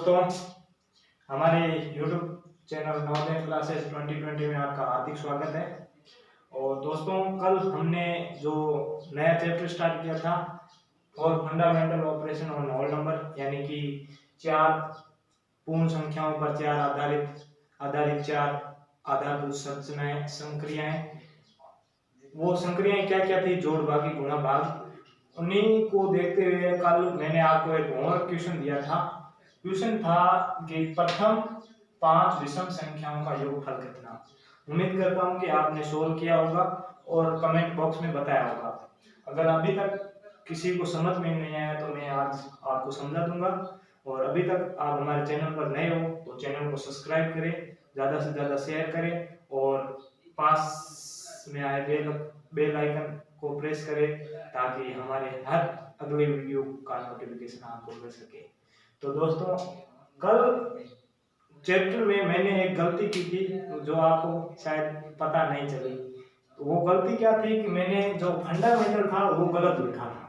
दोस्तों, हमारे YouTube channel Navodaya classes 2020 में आपका हार्दिक स्वागत है। और दोस्तों, कल हमने जो नया चैप्टर स्टार्ट किया था और fundamental operation on whole number, यानी कि चार पूर्ण संख्याओं पर चार आधारित चार आधारभूत संक्रियाएं, वो संक्रियाएं क्या क्या थी, जोड़, भागी, गुणा, भाग, उन्हीं को देखते हुए कल मैंने आपको एक होमवर्क क्वेश्चन दिया था। क्वेश्चन था कि प्रथम 5 विषम संख्याओं का योगफल कितना। उम्मीद करता हूं कि आपने सोल्व किया होगा और कमेंट बॉक्स में बताया होगा। अगर अभी तक किसी को समझ में नहीं आया तो मैं आज आपको समझा दूंगा। और अभी तक आप हमारे चैनल पर नए हो तो चैनल को सब्सक्राइब करें, ज़्यादा से ज़्यादा शेयर करें और पास में आए बेल आइकन को प्रेस करें ताकि हमारे हर अगले वीडियो का नोटिफिकेशन आपको मिल सके। तो दोस्तों, कल चैप्टर में मैंने एक गलती की थी जो आपको शायद पता नहीं चली। तो वो गलती क्या थी कि मैंने जो फंडामेंटल था वो गलत लिखा था।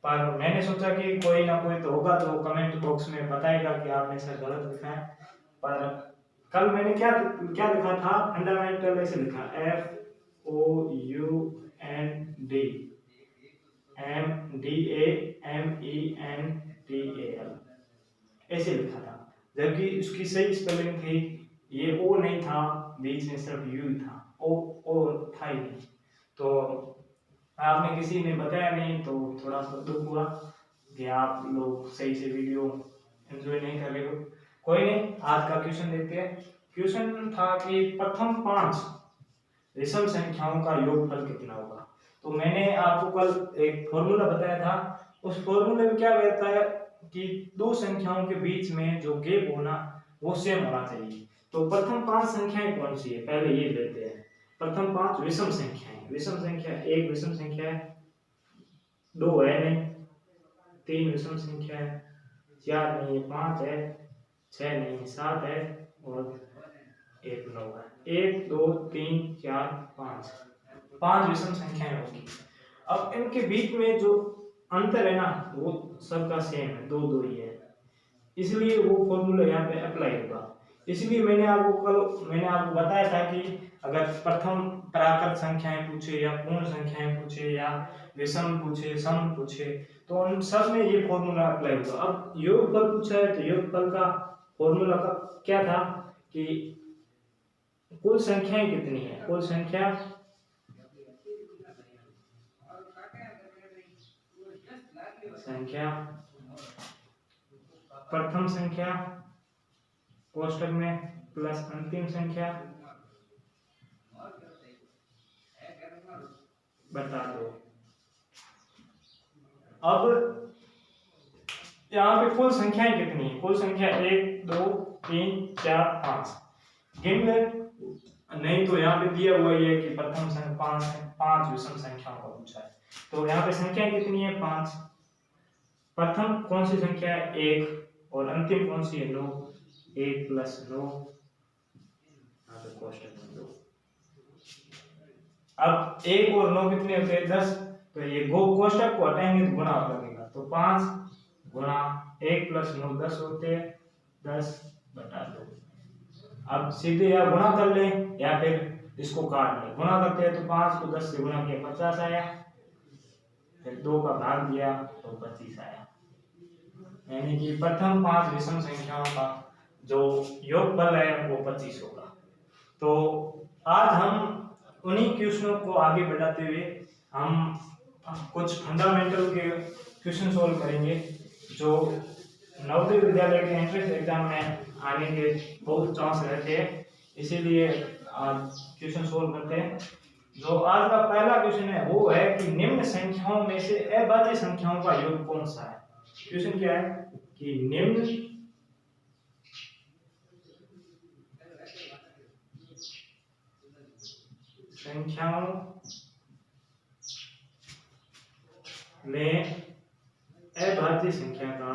पर मैंने सोचा कि कोई ना कोई तो होगा तो कमेंट बॉक्स में बताएगा कि आपने सर गलत लिखा है। पर कल मैंने क्या क्या लिखा था, फंडामेंटल ऐसे लिखा, FOUNDAMENTAL ऐसे लिखा था, जबकि उसकी सही स्पेलिंग थी, ये ओ नहीं था, बीच में सिर्फ यू था, ओ था ही नहीं। तो आपने किसी ने बताया नहीं तो थोड़ा सा दुख हुआ कि आप लोग सही से वीडियो एंजॉय नहीं कर रहे हो। कोई नहीं, आज का क्वेश्चन देखते हैं। क्वेश्चन था कि प्रथम 5 विषम संख्याओं का योगफल कितना होगा। तो मैंने आपको कल एक फॉर्मूला बताया था। उस फॉर्मूले में क्या कहता है कि दो संख्याओं के बीच में जो गैप होना वो सेम होना चाहिए। तो प्रथम 5 संख्याएं कौन सी है, पहले ये लेते हैं। प्रथम 5 विषम संख्याएं, विषम संख्या, एक विषम संख्या है, 2 है नहीं, 3 विषम संख्या है, 4 नहीं है, 5 है, 6 नहीं है, 7 है और 1 9 है। 1 2 3 4 5 विषम संख्याएं होगी। अब इनके बीच में जो अंतर है ना वो सबका सेम है, 2 2 ही है, इसलिए वो फॉर्मूला यहाँ पे अप्लाई होगा। इसलिए मैंने आपको बताया था कि अगर प्रथम प्राकृत संख्याएं पूछे या पूर्ण संख्याएं पूछे या विषम पूछे, सम पूछे, तो उन सब में ये फॉर्मूला अप्लाई होगा। अब योगफल पूछा है तो योगफल का फॉर्मूला का क्या था कि कुल संख्याएं कितनी है, कुल संख्या प्रथम संख्या कोष्ठक में प्लस अंतिम संख्या बता दो। अब यहाँ पे कुल संख्याएं कितनी है, कुल संख्या 1 2 3 4 5 गिन ले, नहीं तो यहाँ पे दिया हुआ है कि प्रथम संख्या 5 विषम संख्याओं का पूछा है। तो यहाँ पे संख्याएं कितनी है, 5। प्रथम कौन सी संख्या है, 1, और अंतिम कौन सी है, 9। 1 प्लस 9 यहाँ पे कोष्ठक में 2। अब 1 और 9 कितने होते हैं, 10। तो ये कोष्ठक को हटाएंगे तो गुणा लगेगा, तो 5 गुणा 1 प्लस 9 10 होते हैं, 10 बटा 2। अब सीधे या गुणा कर ले या फिर इसको काट ले। गुणा करते हैं तो 5 को 10 से गुणा किया 50 आया, फिर 2 का भाग दिया तो 25 आया। यानी कि प्रथम 5 विषम संख्याओं का जो योगफल है वो 25 होगा। तो आज हम उन्हीं क्वेश्चनों को आगे बढ़ाते हुए हम कुछ फंडामेंटल के क्वेश्चन सोल्व करेंगे जो नवोदय विद्यालय के एंट्रेंस एग्जाम में आने के बहुत चांस रहते हैं। इसीलिए आज क्वेश्चन सोल्व करते हैं। जो आज का पहला क्वेश्चन है वो है कि निम्न संख्याओं में से अभाज्य संख्याओं का योग कौन सा है। क्वेश्चन क्या है कि निम्न संख्याओं में अभाज्य संख्या का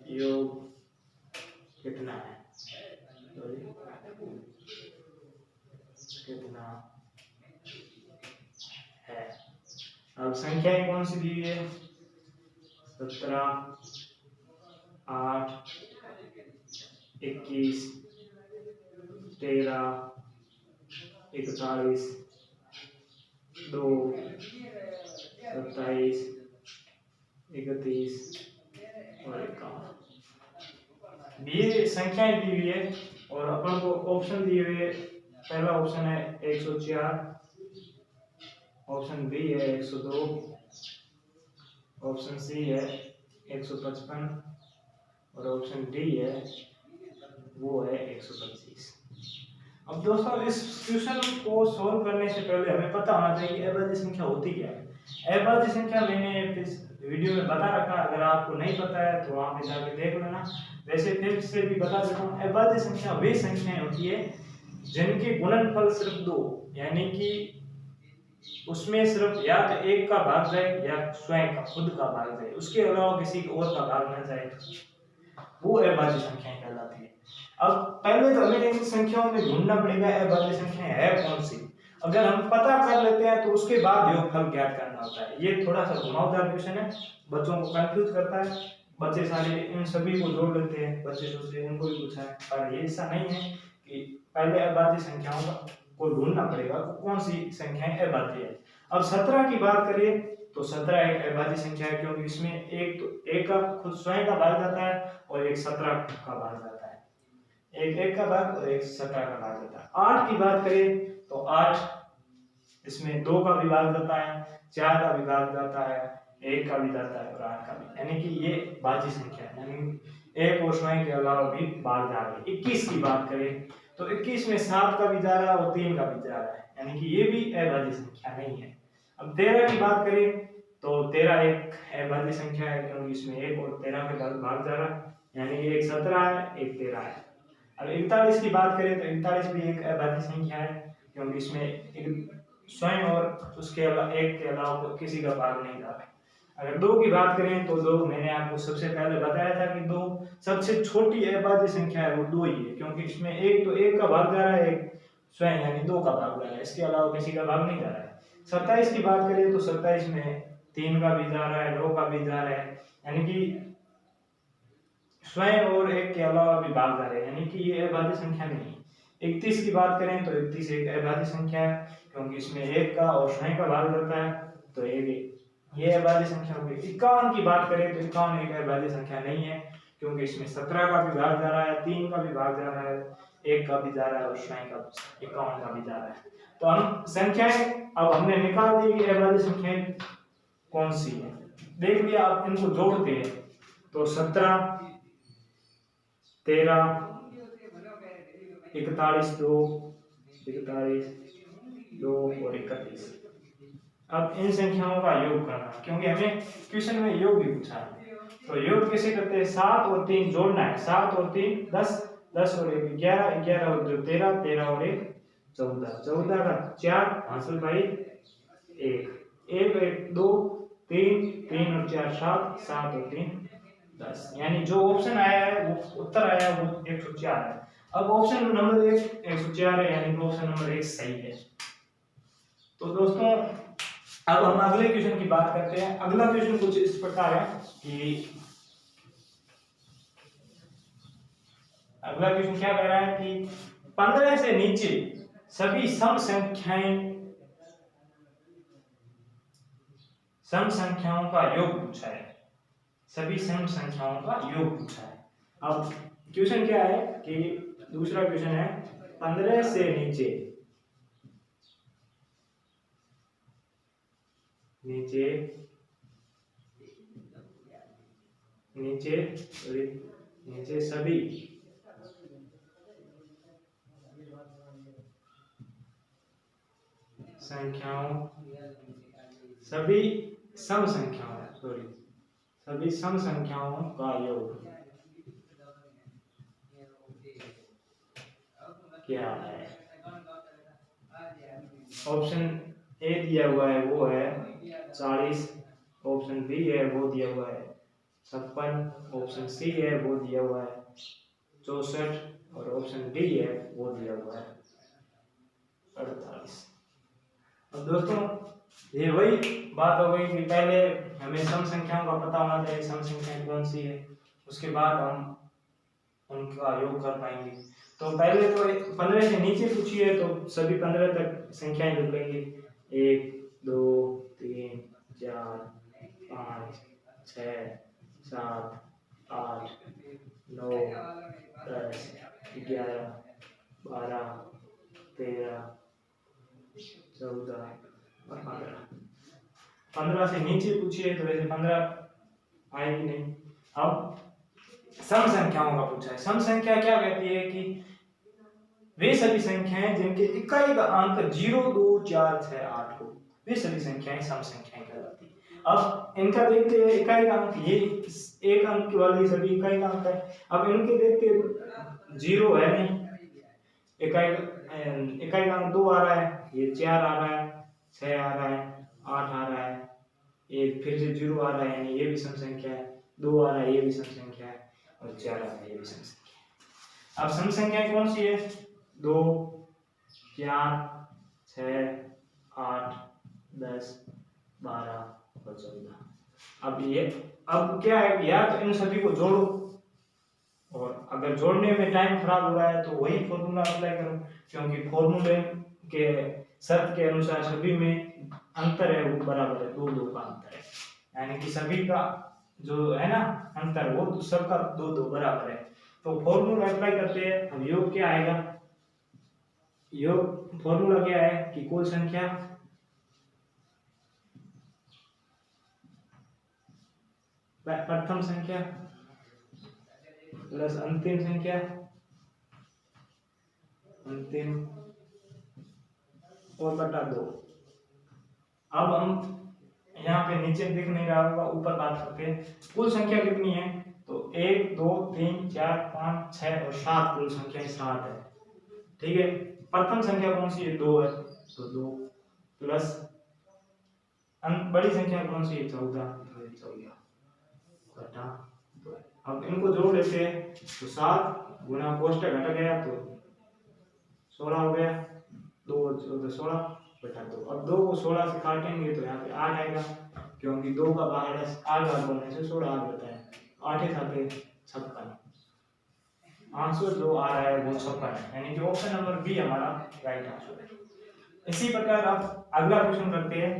योग कितना है। कितना है। अब संख्याएं कौन सी दी हुई है? 17, 8, 21, 13, 41, 2, 27, 31 और 51। ये संख्याएं दी हुई है और अपन को ऑप्शन दिए हुए, पहला ऑप्शन है 104, ऑप्शन बी है 102, ऑप्शन सी है 155 और ऑप्शन डी है वो है 125। अब दोस्तों इस क्वेश्चन को सॉल्व करने से पहले हमें पता होना चाहिए कि अभाज्य संख्या होती क्या है। अभाज्य संख्या मैंने इस वीडियो में बता रखा, अगर आपको नहीं पता है तो वहां पे जाके देख लेना। वैसे फिर से भी बता देता हूँ, अभाज्य संख्या वे संख्याएं होती है जिनके गुणनफल सिर्फ 2, यानी कि उसमें सिर्फ या तो एक का भाग जाए या स्वयं का खुद का भाग जाए, उसके अलावा किसी और का भाग न जाए, वो अभाज्य संख्याएं कहलाती है। अब पहले तो हमें इन संख्याओं में ढूंढना पड़ेगा अभाज्य संख्या है कौन सी। अगर हम पता कर लेते हैं तो उसके बाद योगफल ज्ञात करना होता है। ये थोड़ा सा घुमावदार क्वेश्चन है, बच्चों को कंफ्यूज करता है, बच्चे सारे इन सभी को जोड़ लेते हैं, बच्चे सोचते हैं इनको ही पूछा है, पर ये ऐसा नहीं है कि पहले अभाज्य संख्याओं को ढूंढना पड़ेगा कौन सी संख्याएं अभाज्य है। अब 17 की बात करें तो 17 एक अभाज्य संख्या है, क्योंकि इसमें एक का खुद स्वयं का भाग जाता है और एक 17 का भाग जाता है, एक का भाग और एक 17 का भाग जाता है। 8 की बात करें तो 8 इसमें 2 का भी भाग जाता है, 4 का भी भाग जाता है, 1 का भी जाता है और 8 का भी, यानी कि ये भाज्य संख्या है, यानी एक और स्वयं के अलावा भी भाग जा रही है। 21 की बात करें तो 21 में 7 का भी जा रहा है और 3 का भी जा रहा है, यानी कि ये भी अभाज्य संख्या नहीं है। अब 13 की बात करें तो 13 एक अभाज्य संख्या है, क्योंकि इसमें 1 और 13 के भाग जा रहा है, यानी कि एक 17 है एक 13 है। अब 41 की बात करें तो 41 भी एक अभाज्य संख्या है, क्योंकि इसमें एक स्वयं और उसके अलावा एक के अलावा किसी का भाग नहीं जा रहा है। अगर 2 की बात करें तो 2 मैंने आपको सबसे पहले बताया था कि 2 सबसे छोटी अभाज्य संख्या है, वो 2 ही है, क्योंकि इसमें एक तो एक का भाग जा रहा है, एक स्वयं यानी 2 का भाग जा रहा है, इसके अलावा किसी का भाग नहीं जा रहा है। 27 की बात करें तो 27 में 3 का भी जा रहा है, 2 का भी जा रहा है, यानी कि स्वयं और एक के अलावा भी भाग जा रहे हैं, यानी कि ये अभाज्य संख्या नहीं है। 31 की बात करें तो 31 एक अभाज्य संख्या है, क्योंकि इसमें एक का और स्वयं का भाग जाता है, तो ये अभाज्य संख्या होगी। 51 की बात करें तो 51 एक अभाज्य संख्या नहीं है, क्योंकि इसमें 17 का भी भाग जा रहा है, 3 का भी भाग जा रहा है, 1 का भी जा रहा है और स्वयं का 51 का भी जा रहा है। तो हम संख्याएं अब हमने निकाल दी कि अभाज्य संख्याएं कौन सी है, देख लिया। आप इनको जोड़ते हैं तो 17, 13, 41, 2, 41, 2 और 31। अब इन संख्याओं का योग करना, क्योंकि हमें क्वेश्चन में योग भी पूछा है, तो योग कैसे करते हैं? 7 और 3 जोड़ना है, 7 और 3 10, 10 और 1 11, 11 और 2 13, 13 और 1 14, 14 का 4 हासिल भाई 1, 1 1 2 3, 3 और 4 7, 7 और 3 10, यानी जो ऑप्शन आया है वो उत्तर आया है वो 104 है। अब ऑप्शन नंबर 1 104 है, यानी ऑप्शन नंबर 1 सही है। तो दोस्तों अब हम अगले क्वेश्चन की बात करते हैं। अगला क्वेश्चन कुछ इस प्रकार है कि अगला क्वेश्चन क्या कह रहा है कि 15 से नीचे सभी सम संख्याओं का योग पूछा है, सभी सम संख्याओं का योग पूछा है। अब क्वेश्चन क्या है कि दूसरा क्वेश्चन है 15 से नीचे नीचे नीचे नीचे सभी संख्याओं सभी सम संख्याओं का योग क्या है? ऑप्शन ए दिया हुआ है वो है 40, ऑप्शन बी है वो दिया हुआ है 56, ऑप्शन सी है वो दिया हुआ है 64 और ऑप्शन डी है वो दिया हुआ है 48। 45। अब दोस्तों ये वही बात हो गई कि पहले हमें सम संख्याओं का पता होना चाहिए, सम संख्या कौन सी है, उसके बाद हम उनका योग कर पाएंगे। तो पहले तो 15 से नीचे पूछिए तो सभी 15 तक संख्याएं लिख लेंगे। 1 2 3 4 5 6 7 8 9 10 11 12 13 14 और 15 से नीचे पूछिए तो वैसे 15 आएगी नहीं। अब सम संख्याओं का पूछा है। सम संख्या क्या कहती है कि वे सभी संख्याएं जिनके इकाई का अंक 0 2 4 6 8 हो, वे सभी संख्याएं सम संख्याएं कहलाती हैं। अब इनका देखते हैं इकाई का अंक, ये एक अंक वाली सभी इकाई का अंक है। अब इनके देखते हैं 0 है नहीं, इकाई का अंक 2 आ रहा है, ये 4 आ रहा है, 6 आ रहा है, 8 आ रहा है, ये फिर से 0 आ रहा है, यानी ये भी सम संख्या है, 2 आ रहा है, ये भी सम संख्या है, और 4 आ रहा है, ये भी सम संख्या है। अब सम संख्या कौन सी है? 2 4 6 8 10 12 और 14। अब क्या है, या तो इन सभी को जोड़ो, और अगर जोड़ने में टाइम खराब हो रहा है तो वही फॉर्मूला अप्लाई करो, क्योंकि फॉर्मूले के शर्त के अनुसार सभी में अंतर है वो बराबर है, 2 2 का अंतर है, यानी कि सभी का जो है ना अंतर वो सबका 2 2 बराबर है। तो फॉर्मूला अप्लाई करते हैं। अब योग क्या आएगा? योग फॉर्मूला क्या है कि कुल संख्या प्रथम संख्या प्लस अंतिम संख्या, अंतिम और बटा 2। अब हम यहाँ पे नीचे दिख नहीं रहा होगा, ऊपर बात करते हैं। कुल संख्या कितनी है? तो 1 2 3 4 5 6 और 7 कुल संख्या 7 है। ठीक है, प्रथम संख्या कौन सी है? 2 है, तो 2 प्लस बड़ी संख्या कौन सी है? 14, तो 14 बटा 2। अब इनको जोड़ लेते हैं तो 7 गुना कोष्टक हट गया तो 16 हो गया, 2 और 14 16 बटा 2। अब 2 को 16 से काटेंगे तो यहाँ पे 8 आएगा, क्योंकि 2 का बाहर 8 बार बोलने से 16 आ जाता है। 8 7 56, आंसर जो आ रहा है वो 56 है, यानी कि ऑप्शन नंबर बी हमारा राइट आंसर है। इसी प्रकार आप अगला क्वेश्चन करते हैं।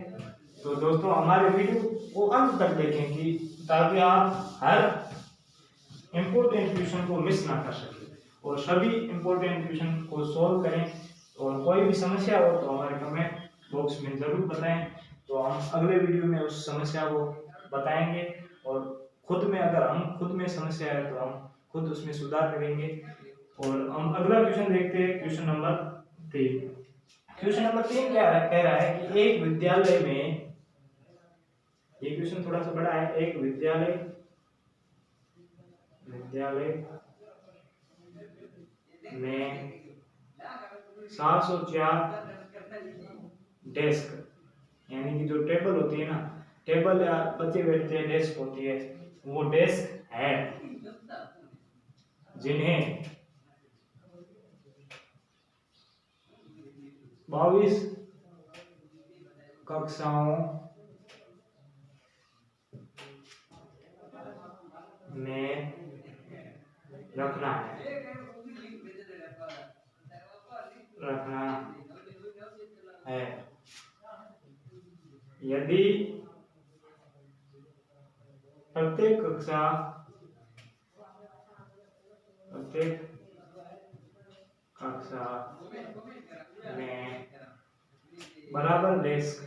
तो दोस्तों हमारे वीडियो को अंत तक देखें कि ताकि आप हर इम्पोर्टेंट क्वेश्चन को मिस ना कर सकें और सभी इम्पोर्टेंट क्वेश्चन को सॉल्व करें। और कोई भी समस्या हो तो हमारे कमेंट बॉक्स में जरूर बताएं, तो हम अगले वीडियो में उस समस्या को बताएंगे। और खुद में अगर हम खुद में समस्या है तो हम खुद उसमें सुधार करेंगे। और हम अगला क्वेश्चन देखते हैं, क्वेश्चन नंबर 3। क्वेश्चन नंबर 3 क्या कह रहा है कि एक विद्यालय में, ये क्वेश्चन थोड़ा सा बड़ा है, एक विद्यालय में 704 डेस्क, यानी कि जो टेबल होती है ना, टेबल या बच्चे बैठते हैं, डेस्क होती है, वो डेस्क है जिन्हें 22 कक्षाओं में रखना है। यदि प्रत्येक कक्षा में बराबर डेस्क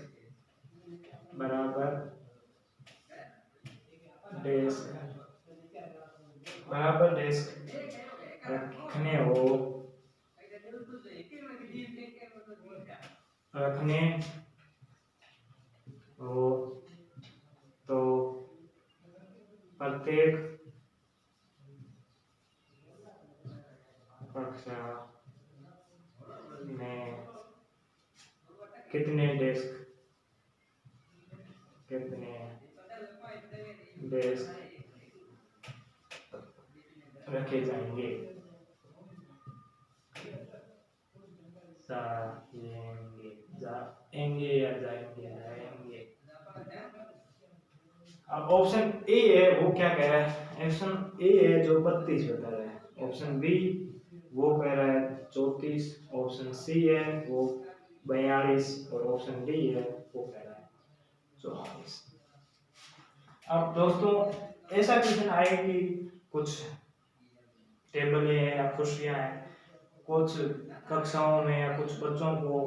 रखने हो तो प्रत्येक कक्षा में कितने डेस्क रखे जाएंगे? जाएंगे, जाएंगे या जाएंगे, जाएंगे। अब ऑप्शन ए है वो क्या कह रहा है, ऑप्शन ए है जो 32 बता रहा है, ऑप्शन बी वो कह रहा है 34, ऑप्शन सी है वो 42 और ऑप्शन डी है वो कह रहा है 44। अब दोस्तों ऐसा क्वेश्चन आए कि कुछ टेबलें हैं या कुर्सियां हैं, कुछ कक्षाओं में या कुछ बच्चों को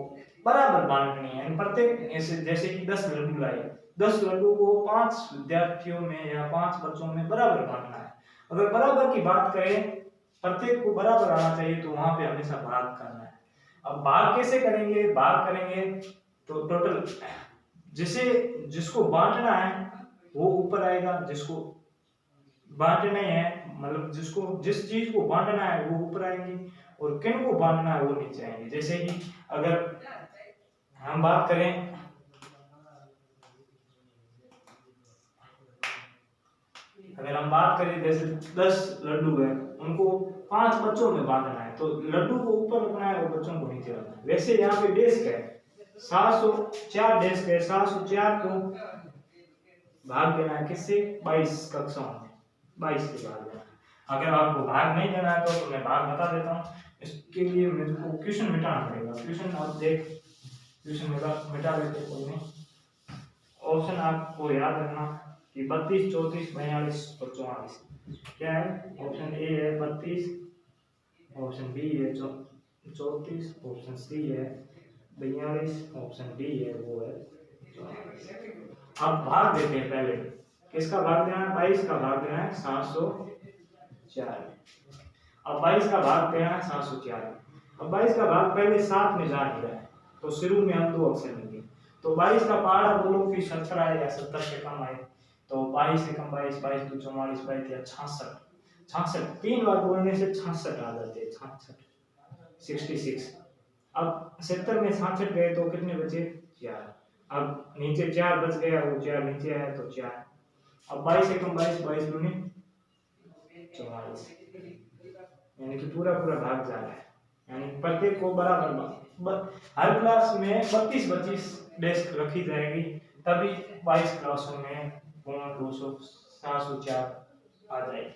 बराबर बांटनी है, प्रत्येक ऐसे जैसे कि 10 लड्डू लाए, 10 लड्डू को 5 विद्यार्थियों में या 5 बच्चों में बराबर बांटना है। अगर बराबर की बात करें, प्रत्येक को बराबर आना चाहिए, तो वहां पे हमेशा भाग करना है। अब भाग कैसे करेंगे, भाग करेंगे तो टोटल जिसे जिसको बांटना है वो ऊपर आएगा, जिसको बांटना है मतलब जिसको जिस चीज को बांटना है वो ऊपर आएंगी और किन को बांटना है वो नीचे आएंगे। जैसे कि अगर हम बात करें, जैसे 10 लड्डू है, उनको 5 बच्चों में बांटना है, तो लड्डू को ऊपर रखना है और बच्चों को नीचे रखना है। वैसे यहाँ पे डेस्क है 704 डेस्क है, 704 को भाग देना है किससे, 22 कक्षाओं में, 22 से भाग देना है। अगर आपको भाग नहीं देना है तो मैं भाग बता देता हूँ। इसके लिए मेरे को क्वेश्चन मिटाना पड़ेगा, क्वेश्चन आप देख, क्वेश्चन मिटा देते कोई नहीं। ऑप्शन आपको याद रखना कि 32, 34, 42 और 44 क्या है। ऑप्शन ए है 32, ऑप्शन बी है 34, ऑप्शन सी है 42, ऑप्शन डी है वो है 44। अब भाग देते हैं, पहले किसका भाग देना है, 22 का भाग देना है 704। अब 22 का भाग देना है 704। अब 22 का भाग पहले 7 में जा नहीं रहा है, तो शुरू में हम 2 अक्षर लेंगे, तो 22 का पहाड़ा बोलो कि 70 आए या 70 से कम आए, तो 22 से कम 22, 22 2 44, 22 या 66, 66 3 बार बोलने से 66 आ जाते हैं, 66। अब 70 में 66 गए तो कितने बचे, 4। अब नीचे 4 बच गया, वो 4 नीचे आया तो 4। अब 22 से कम 22, 22 दूनी 44, यानी कि पूरा भाग जा रहा है, यानी प्रत्येक को बराबर हर क्लास में 32-32 डेस्क रखी जाएगी, तभी 22 क्लासों में 704 आ जाएगी।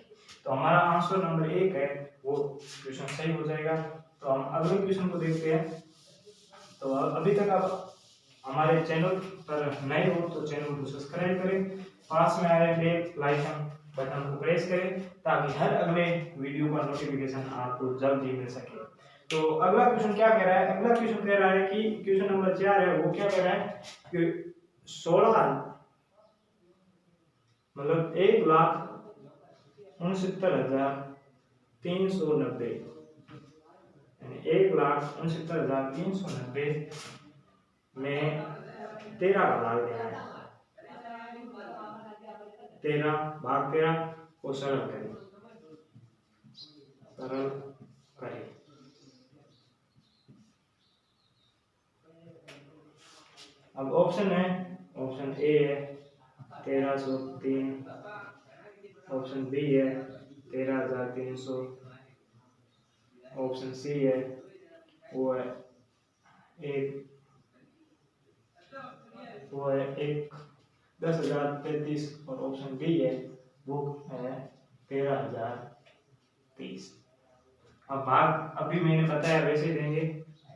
तो हमारा आंसर नंबर 1 है वो क्वेश्चन सही हो जाएगा। तो हम अगले क्वेश्चन को देखते हैं। तो अभी तक आप हमारे चैनल पर नए हो तो चैनल को सब्सक्राइब करें, पास में आए बेल आइकन बटन को प्रेस करें ताकि हर अगले वीडियो का नोटिफिकेशन आपको जल्द ही मिल सके। तो अगला क्वेश्चन क्या कह रहा है, अगला क्वेश्चन कह रहा है कि क्वेश्चन नंबर 4 है वो क्या कह रहा है कि 16 मतलब 1,69,390 यानी 1,69,390 में 13 का भाग देना है। 13 भाग 13 को सरल करें, अब ऑप्शन है, ऑप्शन ए है 1303, ऑप्शन बी है 13,300, ऑप्शन सी है वो है 10,033 और ऑप्शन डी है वो है 13,030। अब भाग अभी मैंने बताया वैसे ही देंगे,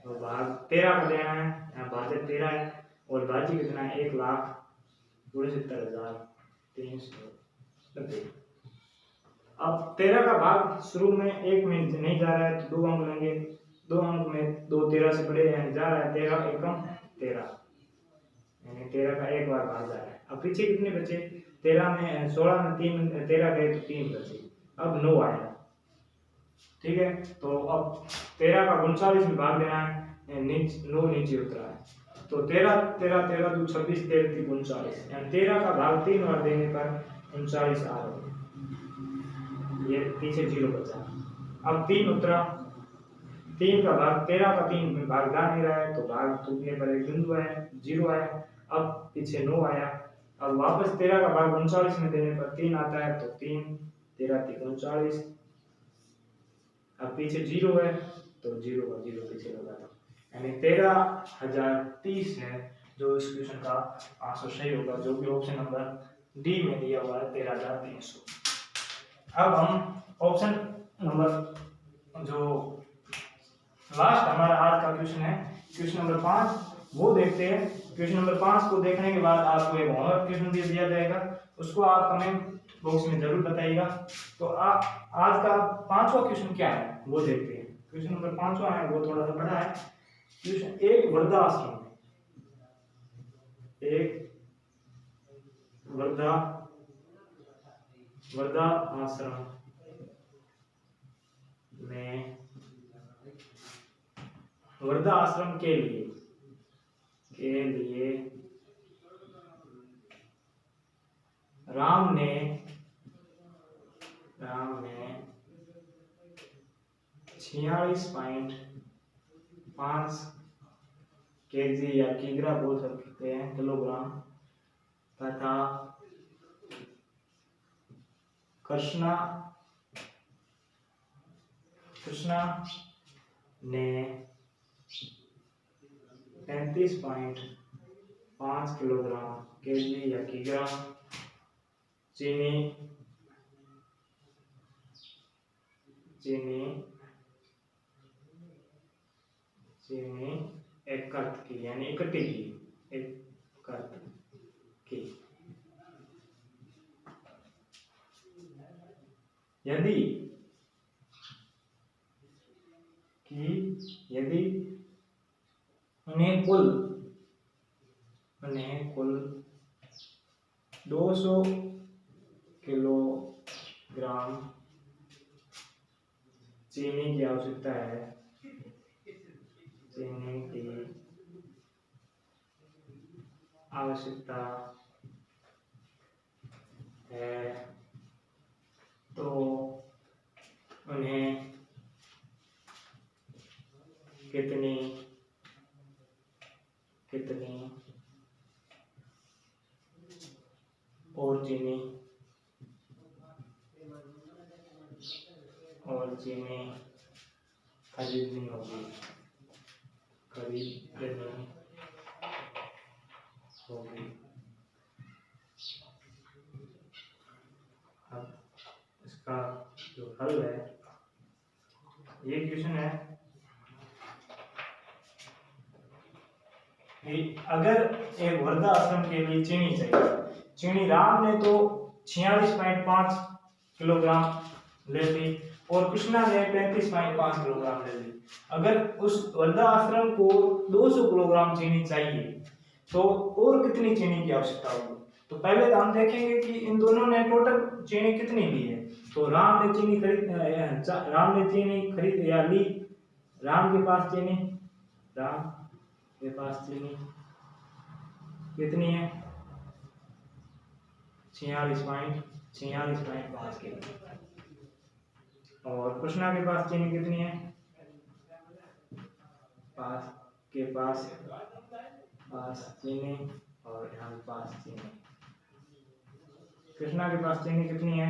तो भाग 13 का देना है, यहाँ भाजक 13 है और भाजी कितना है 1,69,390। अब 13 का भाग शुरू में 1 में नहीं जा रहा है तो 2 अंक लेंगे, 2 अंक में 2 13 से बड़े हैं, जा रहा है 13 एकम 13 यानी 13 का एक बार भाग जा रहा है। अब पीछे कितने बचे, 16 में 13 गए तो 3 बचे, अब 9 आया, ठीक है। तो अब 13 का 39 में भाग देना है, 9 नीचे उतरा है, तो 13 13 13 2 26 13 3 39 यानी 13 का भाग 3 बार देने पर 39 आ रहा है, ये पीछे 0 बचा। अब 3 उतरा, 3 का भाग 13 का 3 में भाग जा नहीं रहा है तो भाग टूटने पर एक बिंदु है 0 आया। अब पीछे 9 आया, अब वापस 13 का भाग 39 में देने पर 3 आता है तो 3 13 3 39, अब पीछे 0 है तो 0 का 0 पीछे लगा था, यानी 13,030 है जो इस क्वेश्चन का आंसर सही होगा, जो कि ऑप्शन नंबर डी में दिया हुआ है 13,300। अब हम ऑप्शन नंबर जो लास्ट हमारा आज का क्वेश्चन है, क्वेश्चन नंबर 5, वो देखते हैं। क्वेश्चन नंबर 5 को देखने के बाद आपको एक होमवर्क क्वेश्चन भी दिया जाएगा, उसको आप कमेंट बॉक्स में जरूर बताइएगा। तो आज का 5वां क्वेश्चन क्या है वो देखते हैं। क्वेश्चन नंबर 5वां है, वो थोड़ा सा बड़ा है क्वेश्चन। एक वृद्धाश्रम वृद्धाश्रम में वृद्धाश्रम के लिए राम ने 46.5 केजी या किग्रा बोल सकते हैं, किलोग्राम, तथा कृष्णा ने 35.5 किलोग्राम, केजी या किग्रा चीनी एकत्र की, यानी इकट्ठी की। यदि उन्हें कुल 200 किलोग्राम चीनी की आवश्यकता है, तो उन्हें कितनी और चीनी खरीदनी होगी। अब इसका जो हल है, ये क्वेश्चन है कि अगर एक वृद्धाश्रम के लिए चीनी चाहिए, चीनी राम ने तो 46.5 किलोग्राम ले ली और कृष्णा ने 35.5 किलोग्राम ले ली। अगर उस वृद्धाश्रम को 200 किलोग्राम चीनी चाहिए तो और कितनी चीनी की आवश्यकता होगी। तो पहले तो हम देखेंगे कि इन दोनों ने टोटल चीनी कितनी ली है। तो राम ने चीनी खरीद या ली। राम के पास चीनी कितनी है, 46.5 किलो। और कृष्णा के पास चीनी कितनी है, पास चीनी और यहाँ पास चीनी। कृष्णा के पास चीनी कितनी है,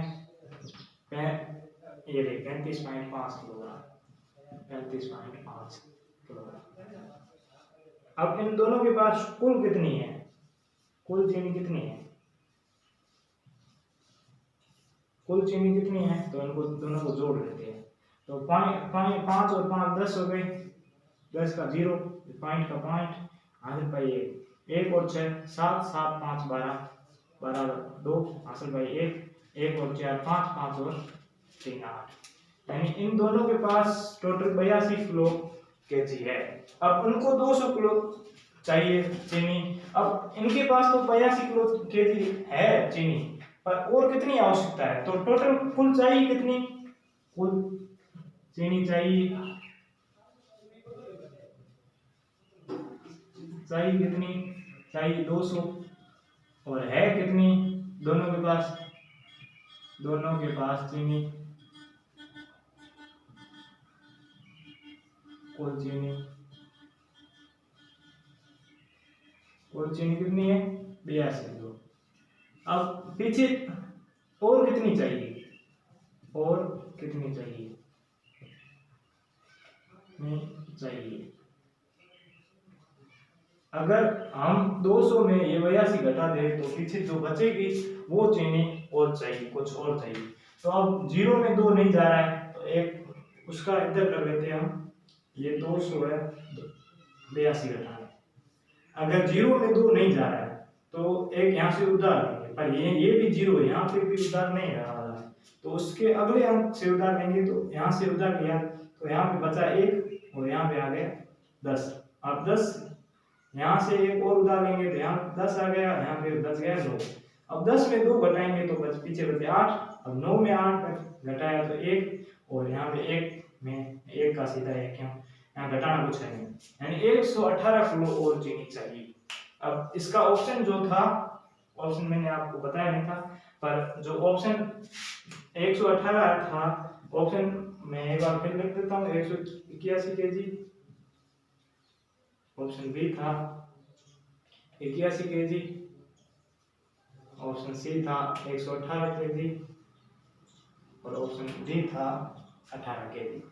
ये 35.5 किलोग्राम। अब इन दोनों के पास कुल कितनी है, कुल चीनी कितनी है, तो इनको दोनों को जोड़ लेते हैं। तो 5 और 5 10 हो गए, 10 का 0, पॉइंट का पॉइंट, हासिल भाई 1 और 6 7 7 5 12 12 2, हासिल भाई 1 और 4 5 5 और 3 8। यानी इन दोनों के पास टोटल 82 किलो केजी है। अब उनको 200 किलो चाहिए चीनी। अब इनके पास तो 82 किलो केजी है चीनी, पर और कितनी आवश्यकता है। तो टोटल कुल चाहिए कितनी, कुल चीनी चाहिए कितनी, चाहिए 200 और है कितनी, दोनों के पास चीनी, कुल चीनी कितनी है, 82 किलो। अब पीछे और कितनी चाहिए, अगर हम 200 में ये 82 घटा दें तो पीछे जो बचेगी वो चीनी और चाहिए, कुछ और चाहिए। तो अब 0 में 2 नहीं जा रहा है तो एक उसका इधर कर लेते हैं हम, ये 200 है 82 घटाना। अगर 0 में 2 नहीं जा रहा है तो एक यहाँ से उधार लेंगे, पर ये भी 0 है, यहाँ पे भी उधार नहीं रहा वाला है, तो उसके अगले अंक से उधार लेंगे। तो यहाँ से उधार लिया तो यहाँ पे बचा 1 और यहाँ पे आ गया 10। अब 10 यहाँ से एक और उधार लेंगे तो यहाँ 10 आ गया, यहाँ पे बच गया 9। अब 10 में 2 घटाएंगे तो पीछे बचे 8। अब 9 में 8 घटाया तो 1, और यहाँ पे 1 में 1 का सीधा 1, क्यों यहाँ घटाना कुछ है नहीं, यानी 118 किलो और चीनी चाहिए। अब इसका ऑप्शन जो था, ऑप्शन मैंने आपको बताया नहीं था, पर जो ऑप्शन 118 था, ऑप्शन में एक बार फिर लिख देता हूँ 181 केजी, ऑप्शन बी था 81 केजी, ऑप्शन सी था 118 केजी, और ऑप्शन डी था 18 केजी।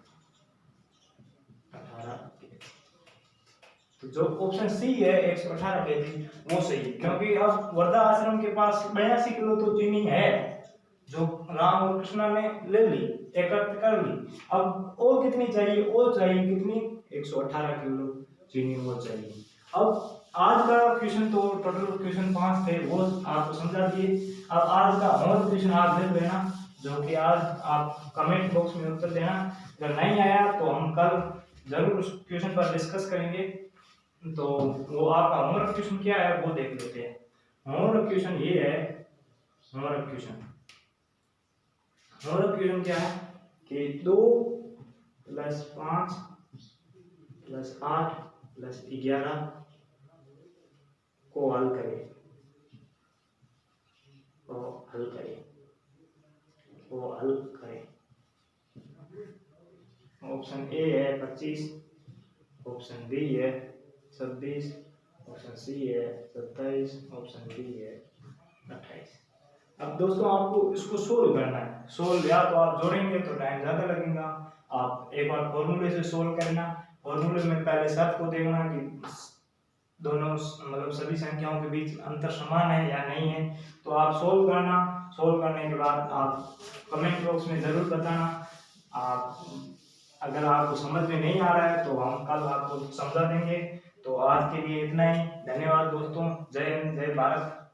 तो जो ऑप्शन सी है 118 केजी वो सही है, क्योंकि अब वर्धा आश्रम के पास 82 किलो तो चीनी है जो राम और कृष्णा ने ले ली, एकत्र कर ली। अब और कितनी चाहिए, और चाहिए कितनी 118 किलो चीनी वो चाहिए। अब आज का क्वेश्चन तो टोटल क्वेश्चन 5 थे, वो आपको समझा दिए। अब आज का होमवर्क क्वेश्चन आप देख लेना, जो कि आज आप कमेंट बॉक्स में उत्तर देना। अगर नहीं आया तो हम कल जरूर उस क्वेश्चन पर डिस्कस करेंगे। तो वो आपका होमवर्क क्वेश्चन क्या है वो देख लेते हैं। होमवर्क क्वेश्चन ये है, होमवर्क क्वेश्चन क्या है कि 2 + 5 + 8 + 11 को हल करें, ऑप्शन ए है 25, ऑप्शन बी है 26, ऑप्शन सी है 27, ऑप्शन डी है 28। अब दोस्तों आपको इसको सोल्व करना है। सोल्व या तो आप जोड़ेंगे तो टाइम ज़्यादा लगेगा, आप एक बार फॉर्मूले से सोल्व करना। फॉर्मूले में पहले शर्त को देखना कि दोनों मतलब सभी संख्याओं के बीच अंतर समान है या नहीं है, तो आप सोल्व करना। सोल्व करने के बाद आप कमेंट बॉक्स में ज़रूर बताना। आप अगर आपको समझ में नहीं आ रहा है तो हम कल आपको समझा देंगे। तो आज के लिए इतना ही, धन्यवाद दोस्तों, जय हिंद, जय भारत।